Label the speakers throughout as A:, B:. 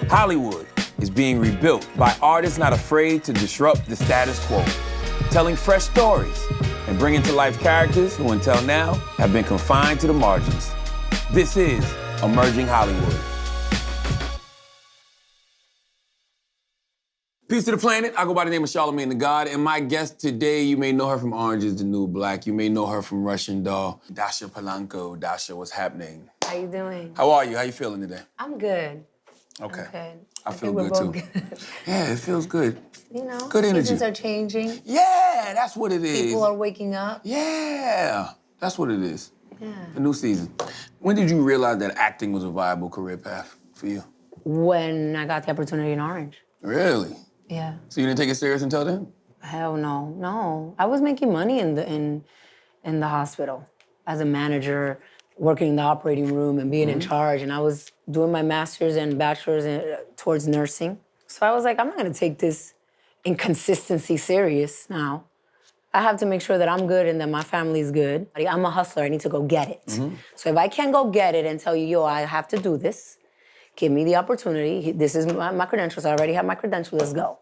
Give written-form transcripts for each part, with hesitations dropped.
A: Hollywood is being rebuilt by artists not afraid to disrupt the status quo, telling fresh stories and bringing to life characters who until now have been confined to the margins. This is Emerging Hollywood. Peace to the planet. I go by the name of Charlamagne the God, and my guest today, you may know her from Orange is the New Black. You may know her from Russian Doll. Dascha Polanco. Dascha, what's happening?
B: How you doing?
A: How are you? How you feeling today?
B: I'm good.
A: Okay.
B: I'm good.
A: I feel good too.
B: Good.
A: Yeah, it feels good.
B: You know,
A: good energy.
B: Seasons are changing.
A: Yeah, that's what it is.
B: People are waking up.
A: Yeah, that's what it is.
B: Yeah.
A: A new season. When did you realize that acting was a viable career path for you?
B: When I got the opportunity in Orange.
A: Really?
B: Yeah.
A: So you didn't take it serious until then?
B: Hell no, no. I was making money in the hospital as a manager, working in the operating room and being in charge, and I was doing my master's and bachelor's towards nursing. So I was like, I'm not gonna take this inconsistency serious now. I have to make sure that I'm good and that my family's good. I'm a hustler, I need to go get it. So if I can't go get it and tell you, yo, I have to do this, give me the opportunity. This is my credentials. I already have my credentials. Let's go.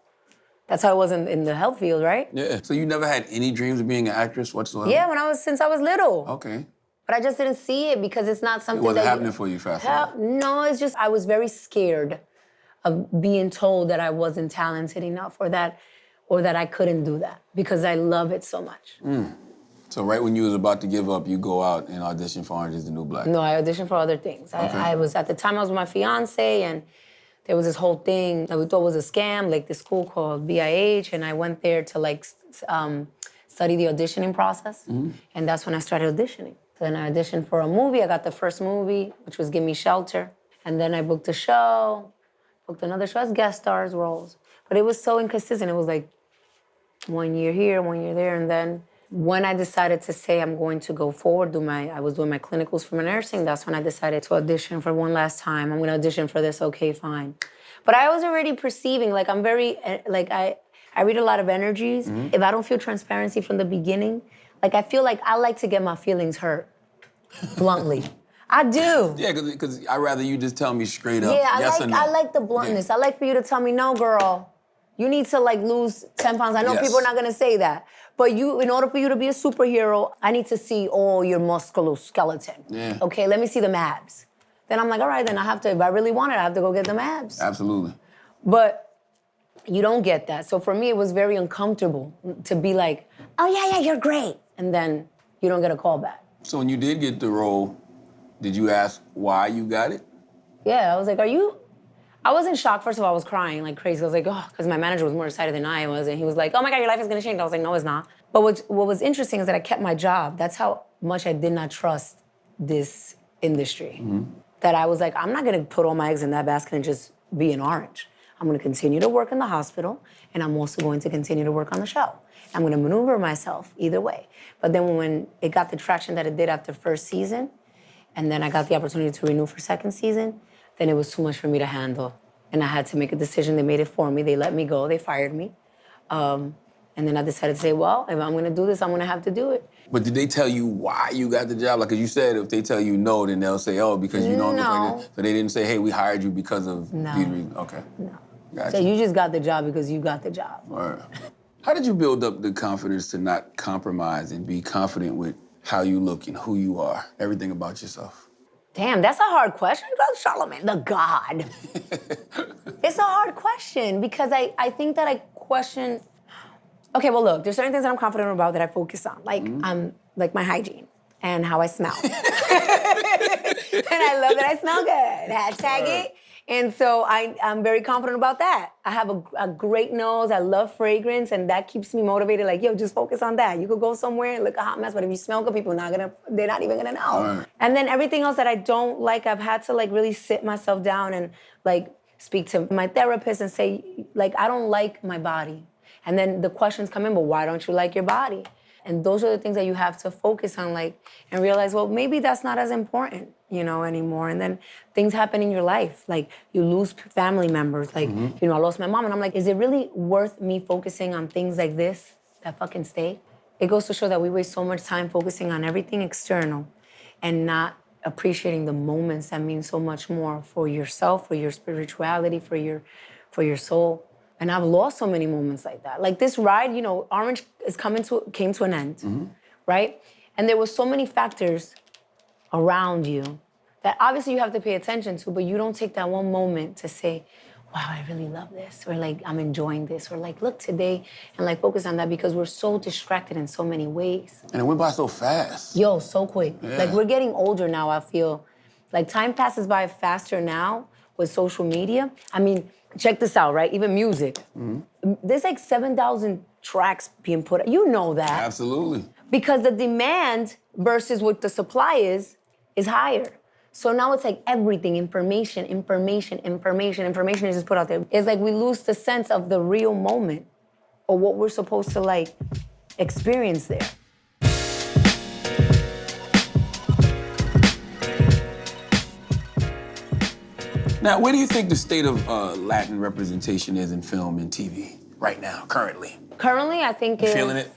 B: That's how it was in the health field, right?
A: Yeah. So you never had any dreams of being an actress whatsoever?
B: Yeah, since I was little.
A: Okay.
B: But I just didn't see it because it's not something
A: It wasn't happening for you fast enough.
B: No, it's just I was very scared of being told that I wasn't talented enough or that I couldn't do that because I love it so much.
A: So right when you was about to give up, you go out and audition for Orange is the New Black.
B: No, I auditioned for other things.
A: Okay.
B: I was, at the time I was with my fiance, and there was this whole thing that we thought was a scam, like this school called BIH, and I went there to study the auditioning process, and that's when I started auditioning. Then I auditioned for a movie. I got the first movie, which was Give Me Shelter, and then I booked a show, booked another show as guest stars roles. But it was so inconsistent. It was like 1 year here, 1 year there, and then when I decided to say I'm going to go forward, I was doing my clinicals for my nursing, that's when I decided to audition for one last time. I'm gonna audition for this, okay, fine. But I was already perceiving, I'm very, I read a lot of energies. If I don't feel transparency from the beginning, I feel like I like to get my feelings hurt, bluntly. I do.
A: Yeah, because I'd rather you just tell me straight up,
B: yeah,
A: yes or no.
B: I like the bluntness. Yeah. I like for you to tell me, no, girl, you need to lose 10 pounds. I know people are not gonna say that. But in order for you to be a superhero, I need to see all your musculoskeleton.
A: Yeah.
B: Okay, let me see the abs. Then I'm like, all right, then if I really want it, I have to go get them abs.
A: Absolutely.
B: But you don't get that. So for me, it was very uncomfortable to be like, oh yeah, you're great. And then you don't get a call back.
A: So when you did get the role, did you ask why you got it?
B: Yeah, I was like, I was in shock. First of all, I was crying like crazy. I was like, oh, because my manager was more excited than I was. And he was like, oh my God, your life is gonna change. I was like, no, it's not. But what was interesting is that I kept my job. That's how much I did not trust this industry. That I was like, I'm not gonna put all my eggs in that basket and just be an Orange. I'm gonna continue to work in the hospital, and I'm also going to continue to work on the show. I'm gonna maneuver myself either way. But then when it got the traction that it did after first season, and then I got the opportunity to renew for second season, then it was too much for me to handle. And I had to make a decision. They made it for me. They let me go. They fired me. And then I decided to say, well, if I'm gonna do this, I'm gonna have to do it.
A: But did they tell you why you got the job? Like, as you said, if they tell you no, then they'll say, oh, because you don't look like it. So they didn't say, hey, we hired you because of these reasons. Okay.
B: No.
A: Gotcha.
B: So you just got the job because you got the job.
A: All right. How did you build up the confidence to not compromise and be confident with how you look and who you are, everything about yourself?
B: Damn, that's a hard question. Charlamagne, the God. It's a hard question because I think that I question. Okay, well, look, there's certain things that I'm confident about that I focus on, like my hygiene and how I smell. And I love that I smell good. Hashtag it. And so I'm very confident about that. I have a great nose. I love fragrance, and that keeps me motivated. Like, yo, just focus on that. You could go somewhere and look a hot mess, but if you smell good, they're not even gonna know. Right. And then everything else that I don't like, I've had to really sit myself down and speak to my therapist and say, I don't like my body. And then the questions come in, but why don't you like your body? And those are the things that you have to focus on, and realize, well, maybe that's not as important, anymore. And then things happen in your life. You lose family members. I lost my mom. And I'm like, is it really worth me focusing on things like this that fucking stay? It goes to show that we waste so much time focusing on everything external and not appreciating the moments that mean so much more for yourself, for your spirituality, for your soul. And I've lost so many moments like that. Like this ride, you know, Orange came to an end, right? And there were so many factors around you that obviously you have to pay attention to, but you don't take that one moment to say, wow, I really love this, or like, I'm enjoying this, or like, look today, and like focus on that because we're so distracted in so many ways.
A: And it went by so fast.
B: Yo, so quick.
A: Yeah.
B: Like we're getting older now, I feel. Like time passes by faster now with social media. I mean, check this out, right? Even music. There's like 7,000 tracks being put out. You know that.
A: Absolutely.
B: Because the demand versus what the supply is higher. So now it's like everything, information is just put out there. It's like we lose the sense of the real moment or what we're supposed to like experience there.
A: Now, where do you think the state of Latin representation is in film and TV right now, currently?
B: Currently, I think it's...
A: Feeling it?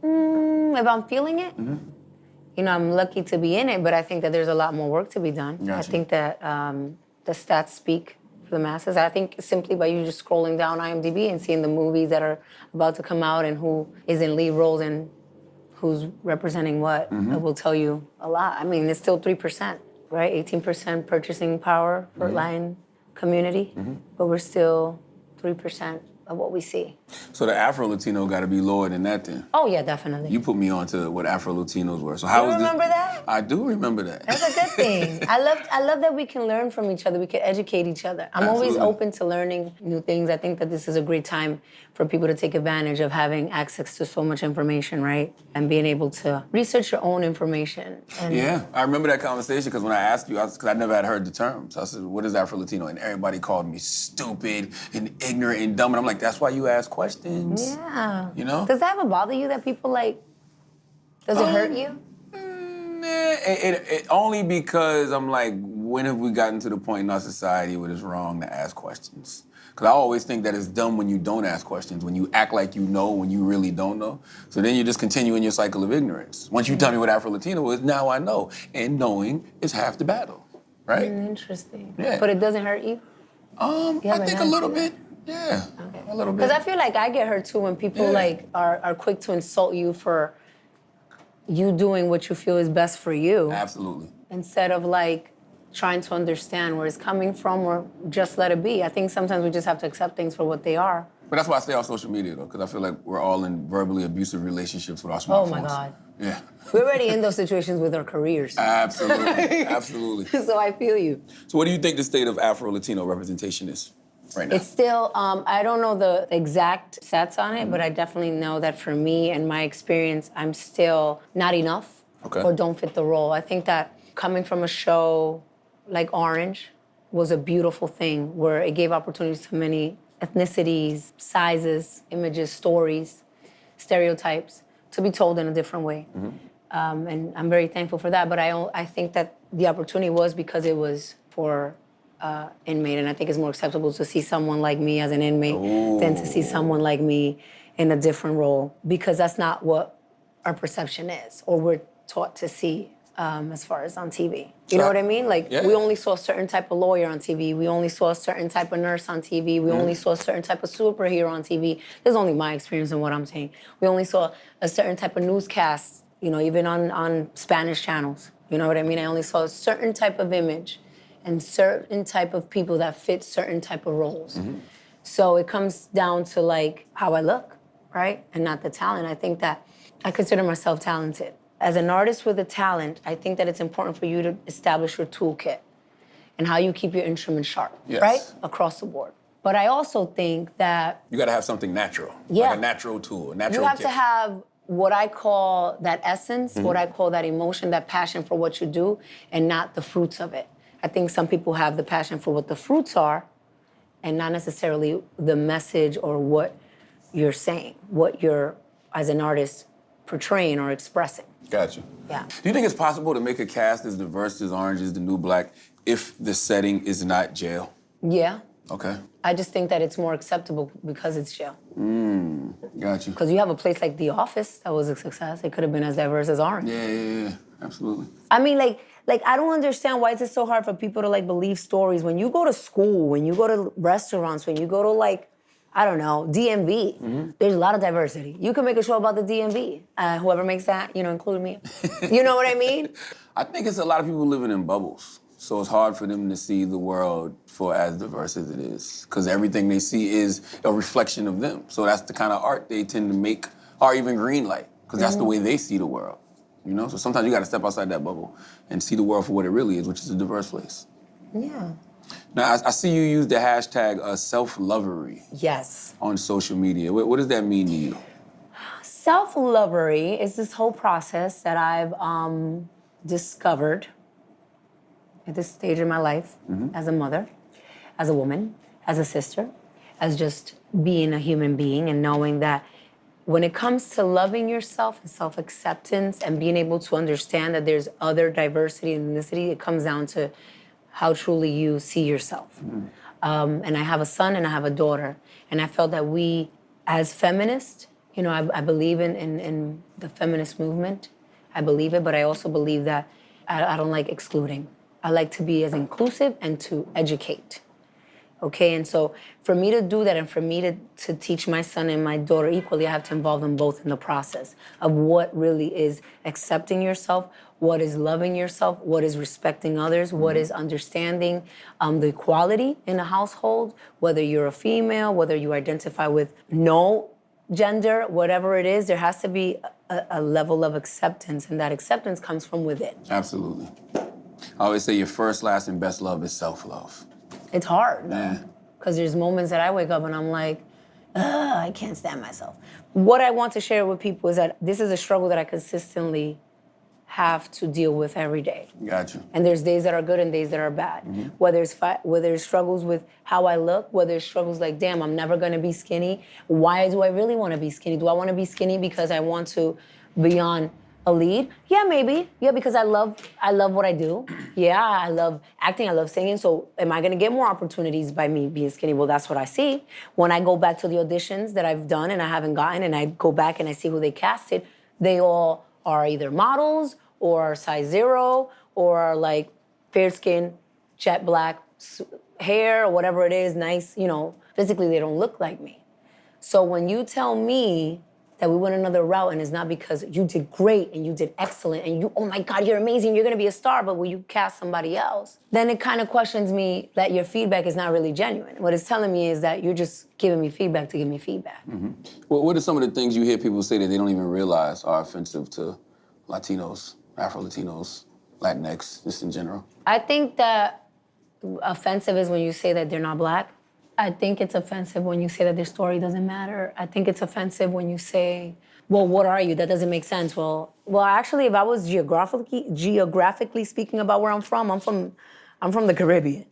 B: If I'm feeling it, you know, I'm lucky to be in it, but I think that there's a lot more work to be done.
A: Gotcha.
B: I think that the stats speak for the masses. I think simply by you just scrolling down IMDb and seeing the movies that are about to come out and who is in lead roles and who's representing what, it will tell you a lot. I mean, it's still 3%, right? 18% purchasing power for Latin community, but we're still 3% of what we see.
A: So the Afro-Latino got to be lower than that then.
B: Oh yeah, definitely.
A: You put me on to what Afro-Latinos were. So
B: You
A: how was
B: remember that?
A: I do remember that.
B: That's a good thing. I love that we can learn from each other. We can educate each other. I'm always
A: Absolutely.
B: open to learning new things. I think that this is a great time for people to take advantage of having access to so much information, right? And being able to research your own information. And
A: Yeah, I remember that conversation because when I asked you, because I never had heard the term. So I said, what is Afro-Latino? And everybody called me stupid and ignorant and dumb. And I'm like, that's why you ask questions.
B: Yeah.
A: You know?
B: Does that ever bother you that people like, does it hurt you?
A: It only because I'm like, when have we gotten to the point in our society where it's wrong to ask questions? Because I always think that it's dumb when you don't ask questions, when you act like you know when you really don't know. So then you just continue in your cycle of ignorance. Once you tell me what Afro-Latino is, now I know. And knowing is half the battle, right?
B: Interesting.
A: Yeah.
B: But it doesn't hurt you?
A: I think a little bit. Yeah, a little bit.
B: Because I feel like I get hurt too when people like are quick to insult you for you doing what you feel is best for you.
A: Absolutely.
B: Instead of like trying to understand where it's coming from or just let it be. I think sometimes we just have to accept things for what they are.
A: But that's why I stay off social media though, because I feel like we're all in verbally abusive relationships with our smartphones.
B: Oh my God.
A: Yeah.
B: We're already in those situations with our careers.
A: Absolutely, absolutely.
B: So I feel you.
A: So what do you think the state of Afro-Latino representation is right now?
B: It's still, I don't know the exact stats on it, but I definitely know that for me and my experience, I'm still not enough or don't fit the role. I think that coming from a show like Orange was a beautiful thing where it gave opportunities to many ethnicities, sizes, images, stories, stereotypes to be told in a different way. And I'm very thankful for that, but I think that the opportunity was because it was for inmate, and I think it's more acceptable to see someone like me as an inmate than to see someone like me in a different role, because that's not what our perception is, or we're taught to see as far as on TV. You know what I mean? Like, we only saw a certain type of lawyer on TV. We only saw a certain type of nurse on TV. We only saw a certain type of superhero on TV. This is only my experience and what I'm saying. We only saw a certain type of newscast, you know, even on Spanish channels. You know what I mean? I only saw a certain type of image and certain type of people that fit certain type of roles. So it comes down to like how I look, right? And not the talent. I think that I consider myself talented. As an artist with a talent, I think that it's important for you to establish your toolkit and how you keep your instrument sharp, right? Across the board. But I also think that...
A: You gotta have something natural.
B: Yeah.
A: Like a natural tool, a natural
B: You have
A: gift.
B: to have what I call that essence, what I call that emotion, that passion for what you do, and not the fruits of it. I think some people have the passion for what the fruits are and not necessarily the message or what you're saying, what you're, as an artist, portraying or expressing.
A: Gotcha.
B: Yeah.
A: Do you think it's possible to make a cast as diverse as Orange is the New Black if the setting is not jail?
B: Yeah.
A: Okay.
B: I just think that it's more acceptable because it's jail.
A: Gotcha.
B: Because you have a place like The Office that was a success. It could have been as diverse as Orange.
A: Yeah. Absolutely.
B: I mean, like Like, I don't understand why is it so hard for people to like believe stories. When you go to school, when you go to restaurants, when you go to like, I don't know, DMV, there's a lot of diversity. You can make a show about the DMV. Whoever makes that, include me. You know what I mean?
A: I think it's a lot of people living in bubbles. So it's hard for them to see the world for as diverse as it is. Because everything they see is a reflection of them. So that's the kind of art they tend to make, or even green light, because that's the way they see the world. So sometimes you got to step outside that bubble and see the world for what it really is, which is a diverse place.
B: Yeah.
A: Now, I see you use the hashtag self-lovery.
B: Yes.
A: On social media. What does that mean to you?
B: Self-lovery is this whole process that I've discovered at this stage in my life as a mother, as a woman, as a sister, as just being a human being and knowing that when it comes to loving yourself and self-acceptance and being able to understand that there's other diversity and ethnicity, it comes down to how truly you see yourself. And I have a son and I have a daughter. And I felt that we, as feminists, I believe in the feminist movement. I believe it, but I also believe that I don't like excluding. I like to be as inclusive and to educate. Okay, and so for me to do that and for me to teach my son and my daughter equally, I have to involve them both in the process of what really is accepting yourself, what is loving yourself, what is respecting others, what is understanding the equality in a household, whether you're a female, whether you identify with no gender, whatever it is, there has to be a level of acceptance, and that acceptance comes from within.
A: Absolutely. I always say your first, last, and best love is self-love.
B: It's hard,
A: Yeah.
B: because there's moments that I wake up and I'm like, I can't stand myself. What I want to share with people is that this is a struggle that I consistently have to deal with every day.
A: Gotcha.
B: And there's days that are good and days that are bad. Whether it's struggles with how I look, whether it's struggles like, damn, I'm never gonna be skinny. Why do I really wanna be skinny? Do I wanna be skinny because I want to be on a lead? Yeah, maybe. Yeah, because I love what I do. Yeah, I love acting, I love singing. So am I gonna get more opportunities by me being skinny? Well, that's what I see. When I go back to the auditions that I've done and I haven't gotten, and I go back and I see who they casted, they all are either models or are size 0 or are like fair skin, jet black hair or whatever it is, nice, physically they don't look like me. So when you tell me that we went another route and it's not because you did great and you did excellent and you, oh my God, you're amazing, you're gonna be a star, but will you cast somebody else? Then it kind of questions me that your feedback is not really genuine. What it's telling me is that you're just giving me feedback to give me feedback.
A: Well, what are some of the things you hear people say that they don't even realize are offensive to Latinos, Afro-Latinos, Latinx, just in general?
B: I think that offensive is when you say that they're not black. I think it's offensive when you say that their story doesn't matter. I think it's offensive when you say, well, what are you? That doesn't make sense. Well, actually, if I was geographically speaking about where I'm from the Caribbean.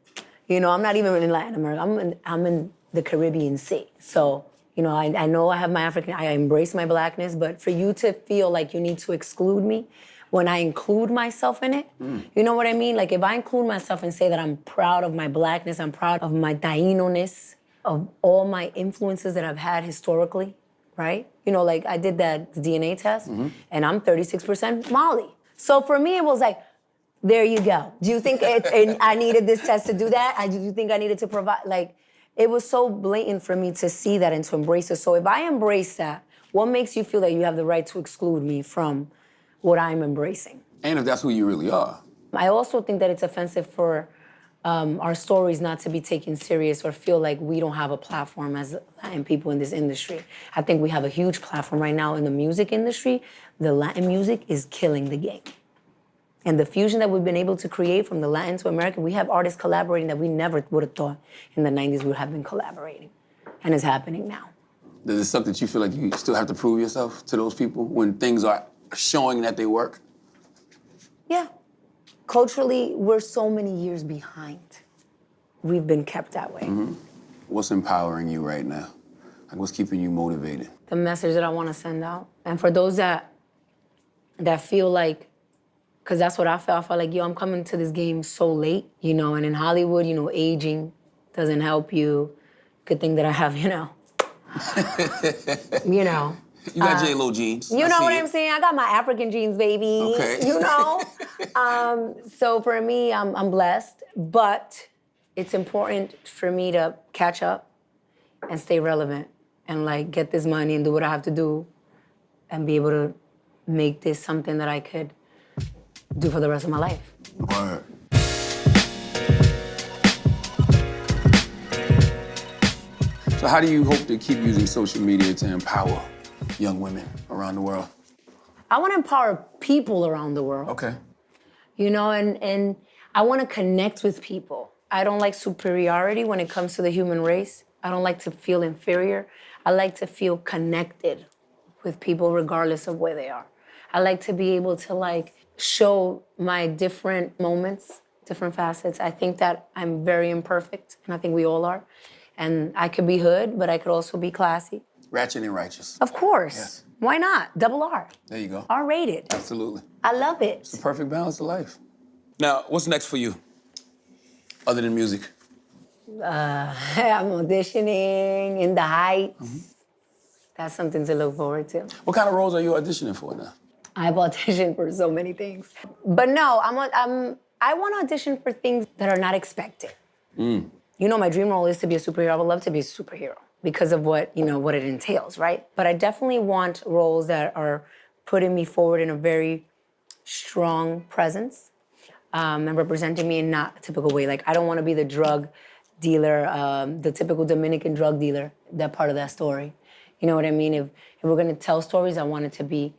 B: I'm not even in Latin America. I'm in the Caribbean Sea. So, I know I have my African, I embrace my blackness, but for you to feel like you need to exclude me when I include myself in it, you know what I mean? Like if I include myself and say that I'm proud of my blackness, I'm proud of my Taino-ness, of all my influences that I've had historically, right? Like I did that DNA test and I'm 36% Mali. So for me, it was like, there you go. Do you think I needed this test to do that? Do you think I needed to provide, like, it was so blatant for me to see that and to embrace it. So if I embrace that, what makes you feel that you have the right to exclude me from what I'm embracing?
A: And if that's who you really are.
B: I also think that it's offensive for our stories not to be taken serious or feel like we don't have a platform as Latin people in this industry. I think we have a huge platform right now in the music industry. The Latin music is killing the game. And the fusion that we've been able to create from the Latin to American, we have artists collaborating that we never would have thought in the 90s would have been collaborating. And it's happening now.
A: Does it suck that you feel like you still have to prove yourself to those people when things are showing that they work?
B: Yeah. Culturally, we're so many years behind. We've been kept that way.
A: What's empowering you right now? Like what's keeping you motivated?
B: The message that I want to send out. And for those that feel like, because that's what I felt. I felt like, I'm coming to this game so late, and in Hollywood, aging doesn't help you. Good thing that I have,
A: You got J-Lo jeans.
B: You know what I'm saying? I got my African jeans, baby.
A: Okay.
B: You know? So for me, I'm blessed, but it's important for me to catch up and stay relevant and like get this money and do what I have to do and be able to make this something that I could do for the rest of my life.
A: Word. So how do you hope to keep using social media to empower young women around the world?
B: I want to empower people around the world.
A: Okay.
B: You know, and I want to connect with people. I don't like superiority when it comes to the human race. I don't like to feel inferior. I like to feel connected with people regardless of where they are. I like to be able to like show my different moments, different facets. I think that I'm very imperfect, and I think we all are. And I could be hood, but I could also be classy.
A: Ratchet and righteous.
B: Of course.
A: Yes.
B: Why not? Double R.
A: There you go.
B: R-rated.
A: Absolutely.
B: I love it.
A: It's the perfect balance of life. Now, what's next for you, other than music?
B: I'm auditioning in the Heights.
A: Mm-hmm.
B: That's something to look forward to.
A: What kind of roles are you auditioning for now?
B: I've auditioned for so many things. But no, I want to audition for things that are not expected. You know, my dream role is to be a superhero. I would love to be a superhero because of what it entails, right? But I definitely want roles that are putting me forward in a very strong presence and representing me in not a typical way. Like, I don't want to be the drug dealer, the typical Dominican drug dealer, that part of that story. You know what I mean? If we're going to tell stories, I want it to be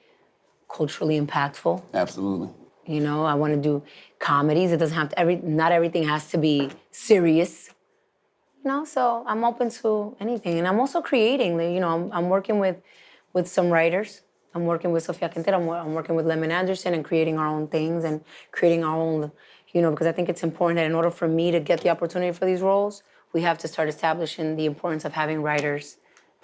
B: culturally impactful.
A: Absolutely.
B: You know, I want to do comedies. It doesn't have to, not everything has to be serious. You know, so I'm open to anything. And I'm also creating, you know, I'm working with some writers. I'm working with Sofia Quintero. I'm working with Lemon Anderson and creating our own things and creating our own, you know, because I think it's important that in order for me to get the opportunity for these roles, we have to start establishing the importance of having writers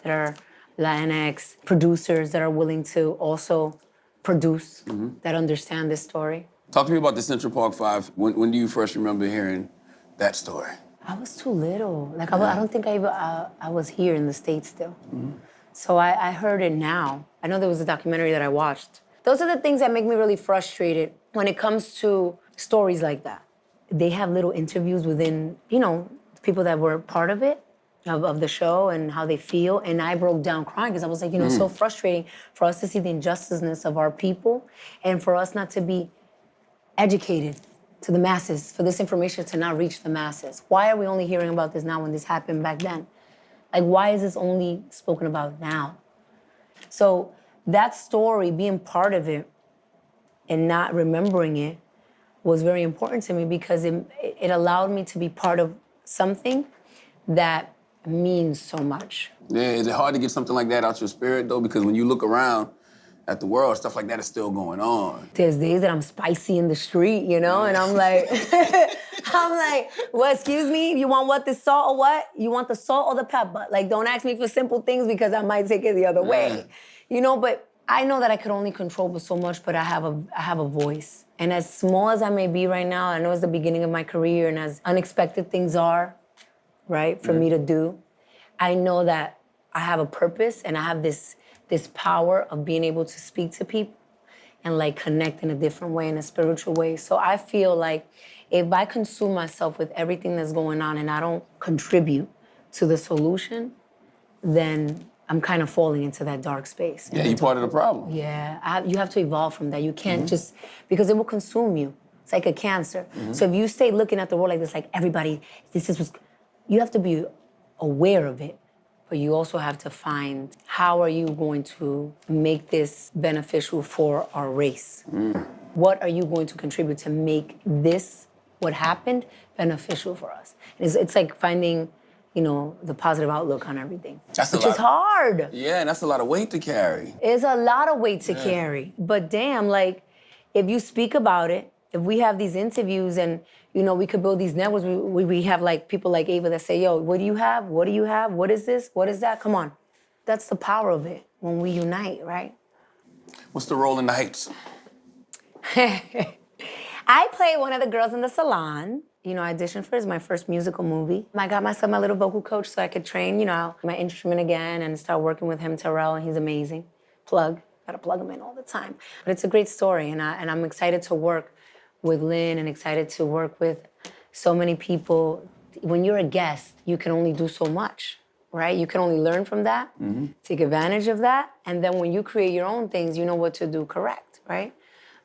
B: that are Latinx, producers that are willing to also produce, that understand this story.
A: Talk to me about the Central Park Five. When do you first remember hearing that story?
B: I was too little. Like, I don't think I was here in the States still. So I heard it now. I know there was a documentary that I watched. Those are the things that make me really frustrated when it comes to stories like that. They have little interviews within, you know, people that were part of it, of the show and how they feel. And I broke down crying because I was like, you know, it's so frustrating for us to see the injusticeness of our people and for us not to be educated to the masses, for this information to not reach the masses. Why are we only hearing about this now when this happened back then? Like, why is this only spoken about now? So that story, being part of it and not remembering it was very important to me because it allowed me to be part of something that means so much.
A: Yeah, is it hard to get something like that out your spirit, though? Because when you look around at the world, stuff like that is still going on.
B: There's days that I'm spicy in the street, you know, and I'm like, well, excuse me, you want what, the salt or what? You want the salt or the pepper? Like, don't ask me for simple things because I might take it the other way. You know, but I know that I could only control so much, but I have a voice. And as small as I may be right now, I know it's the beginning of my career, and as unexpected things are, right, for me to do, I know that I have a purpose and I have this power of being able to speak to people and like connect in a different way, in a spiritual way. So I feel like if I consume myself with everything that's going on and I don't contribute to the solution, then I'm kind of falling into that dark space.
A: Yeah, you're part of the problem.
B: Yeah, you have to evolve from that. You can't just, because it will consume you. It's like a cancer. So if you stay looking at the world like this, like everybody, this is what's, you have to be aware of it. But you also have to find how are you going to make this beneficial for our race? What are you going to contribute to make this, what happened, beneficial for us? It's like finding, you know, the positive outlook on everything. Which is hard.
A: Yeah, and that's a lot of weight to carry.
B: It's a lot of weight to carry. But damn, like, if you speak about it, if we have these interviews and, you know, we could build these networks, we have like people like Ava that say, yo, what do you have? What do you have? What is this? What is that? Come on. That's the power of it when we unite, right?
A: What's the role in the Heights?
B: I play one of the girls in the salon. You know, I auditioned for it. It's my first musical movie. I got myself my little vocal coach so I could train, you know, my instrument again and start working with him, Terrell, and he's amazing. Gotta plug them in all the time. But it's a great story, and I'm excited to work with Lynn and excited to work with so many people. When you're a guest, you can only do so much, right? You can only learn from that, take advantage of that, and then when you create your own things, you know what to do correct, right?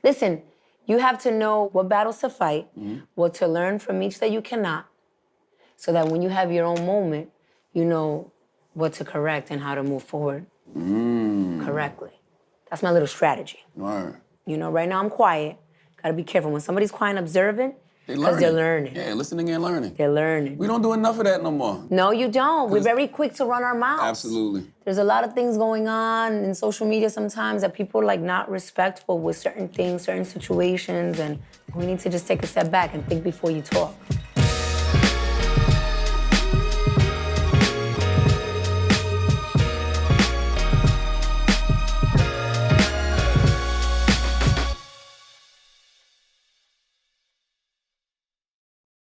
B: Listen, you have to know what battles to fight, what to learn from each that you cannot, so that when you have your own moment, you know what to correct and how to move forward correctly. That's my little strategy.
C: Right.
B: You know, right now I'm quiet. Gotta be careful. When somebody's quiet and observant, because they're learning.
C: Yeah, listening and learning.
B: They're learning.
C: We don't do enough of that no more.
B: No, you don't. We're very quick to run our mouths.
C: Absolutely.
B: There's a lot of things going on in social media sometimes that people are like not respectful with certain things, certain situations, and we need to just take a step back and think before you talk.